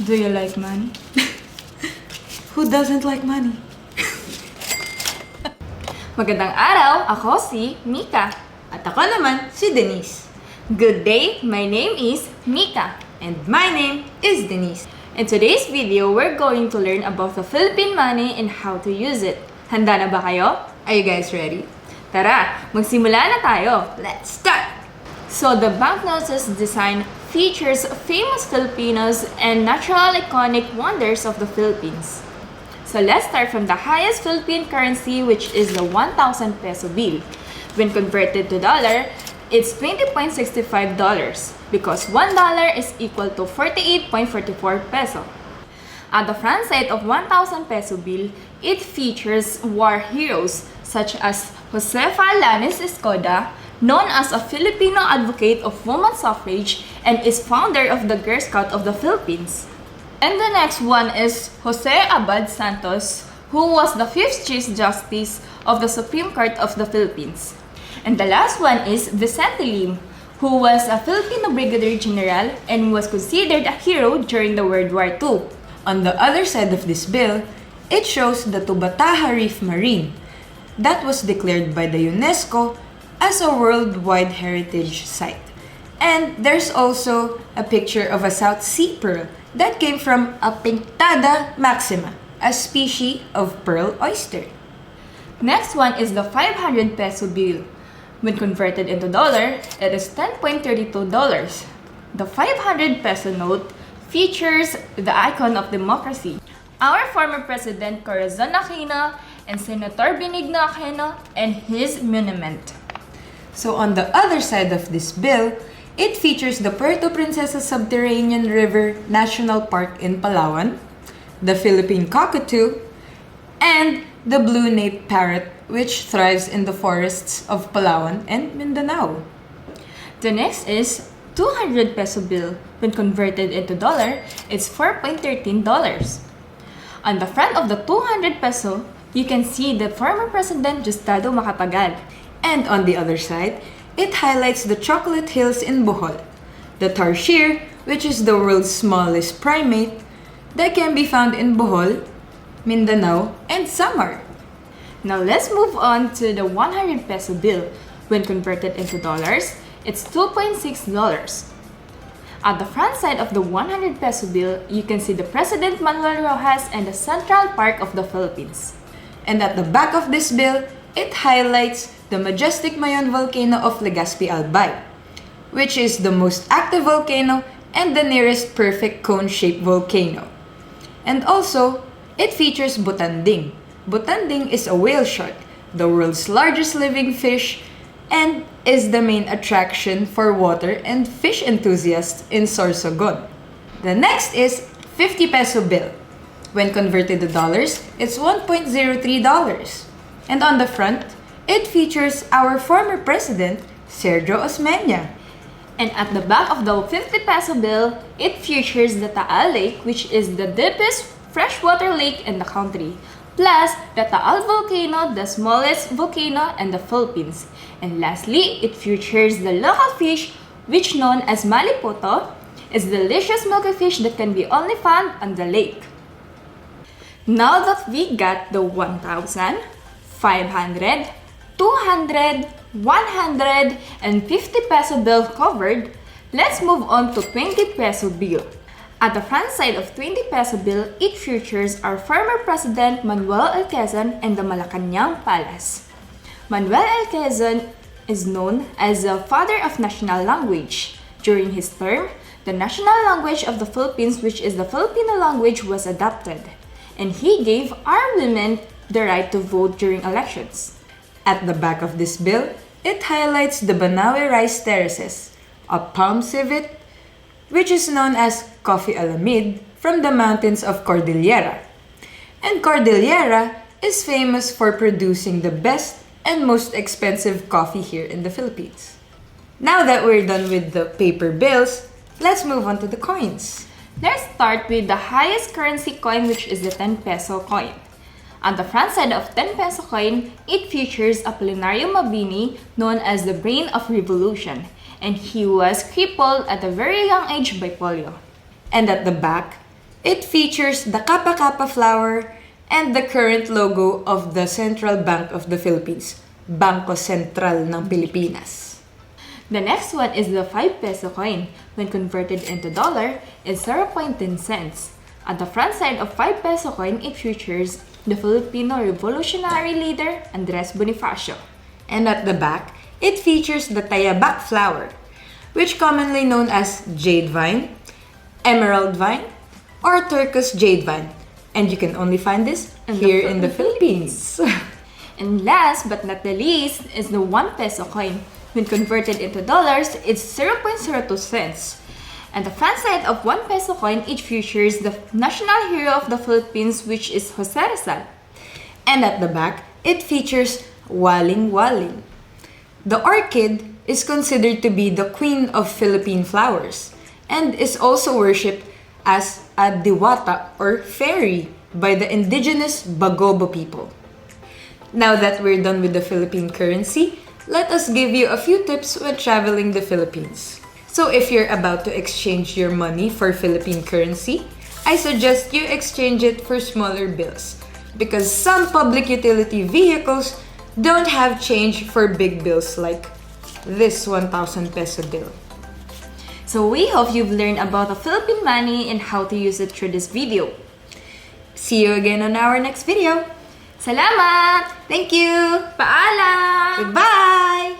Do you like money? Who doesn't like money? Magandang araw, ako si Mika. At ako naman, si Denise. Good day, my name is Mika. And my name is Denise. In today's video, we're going to learn about the Philippine money and how to use it. Handa na ba kayo? Are you guys ready? Tara, magsimula na tayo! Let's start! So the banknotes' design features famous Filipinos and natural iconic wonders of the Philippines. So let's start from the highest Philippine currency, which is the 1,000 peso bill. When converted to dollar, it's $20.65 because $1 is equal to 48.44 peso. At the front side of 1,000 peso bill, it features war heroes such as Josefa Lanes Escoda, known as a Filipino advocate of women's suffrage and is founder of the Girl Scout of the Philippines. And the next one is Jose Abad Santos, who was the 5th Chief Justice of the Supreme Court of the Philippines. And the last one is Vicente Lim, who was a Filipino Brigadier General and was considered a hero during the World War II. On the other side of this bill, it shows the Tubataha Reef Marine that was declared by the UNESCO as a worldwide heritage site. And there's also a picture of a South Sea pearl that came from a Pinctada maxima, a species of pearl oyster. Next one is the 500 peso bill. When converted into dollar, it is $10.32. The 500 peso note features the icon of democracy. Our former President Corazon Aquino and Senator Benigno Aquino and his monument. So on the other side of this bill, it features the Puerto Princesa Subterranean River National Park in Palawan, the Philippine cockatoo, and the blue nape parrot, which thrives in the forests of Palawan and Mindanao. The next is 200 peso bill. When converted into dollar, it's $4.13. On the front of the 200 peso, you can see the former President Diosdado Macapagal. And on the other side, it highlights the chocolate hills in Bohol, the tarsier, which is the world's smallest primate that can be found in Bohol, Mindanao, and Samar. Now let's move on to the 100 peso bill. When converted into dollars, it's $2.6. At the front side of the 100 peso bill, you can see the President Manuel Rojas and the Central Park of the Philippines. And at the back of this bill, it highlights the majestic Mayon volcano of Legazpi Albay, which is the most active volcano and the nearest perfect cone-shaped volcano. And also, it features Butanding. Butanding is a whale shark, the world's largest living fish, and is the main attraction for water and fish enthusiasts in Sorsogon. The next is 50 peso bill. When converted to dollars, it's $1.03. And on the front, it features our former president, Sergio Osmeña. And at the back of the 50 peso bill, it features the Taal Lake, which is the deepest freshwater lake in the country, plus the Taal volcano, the smallest volcano in the Philippines. And lastly, it features the local fish, which known as malipoto, is delicious milky fish that can be only found on the lake. Now that we got the 1,000, 500, 200, 100, and 50 peso bill covered, let's move on to 20 peso bill. At the front side of 20 peso bill, it features our former President Manuel L. Quezon and the Malacañang Palace. Manuel L. Quezon is known as the father of national language. During his term, the national language of the Philippines, which is the Filipino language, was adopted, and he gave our women the right to vote during elections. At the back of this bill, it highlights the Banawe Rice Terraces, a palm civet, which is known as Coffee Alamid from the mountains of Cordillera. And Cordillera is famous for producing the best and most expensive coffee here in the Philippines. Now that we're done with the paper bills, let's move on to the coins. Let's start with the highest currency coin, which is the 10 peso coin. On the front side of 10 peso coin, it features Apolinario Mabini, known as the brain of revolution, and he was crippled at a very young age by polio. And at the back, It features the Kappa Kappa flower and the current logo of the Central Bank of the Philippines, Bangko Sentral ng Pilipinas. The next one is the 5 peso coin. When converted into dollar, it's 0.10 cents. At the front side of 5 peso coin, it features the Filipino revolutionary leader Andres Bonifacio. And at the back, it features the Tayabak flower, which commonly known as jade vine, emerald vine, or turquoise jade vine. And you can only find this here in the Philippines. And last but not the least is the 1 peso coin. When converted into dollars, it's 0.02 cents. And the front side of 1 peso coin, it features the national hero of the Philippines, which is Jose Rizal. And at the back, it features Waling Waling. The orchid is considered to be the queen of Philippine flowers and is also worshipped as a diwata or fairy by the indigenous Bagobo people. Now that we're done with the Philippine currency, let us give you a few tips when traveling the Philippines. So if you're about to exchange your money for Philippine currency, I suggest you exchange it for smaller bills because some public utility vehicles don't have change for big bills like this 1,000 peso bill. So we hope you've learned about the Philippine money and how to use it through this video. See you again on our next video. Salamat! Thank you! Paalam! Goodbye!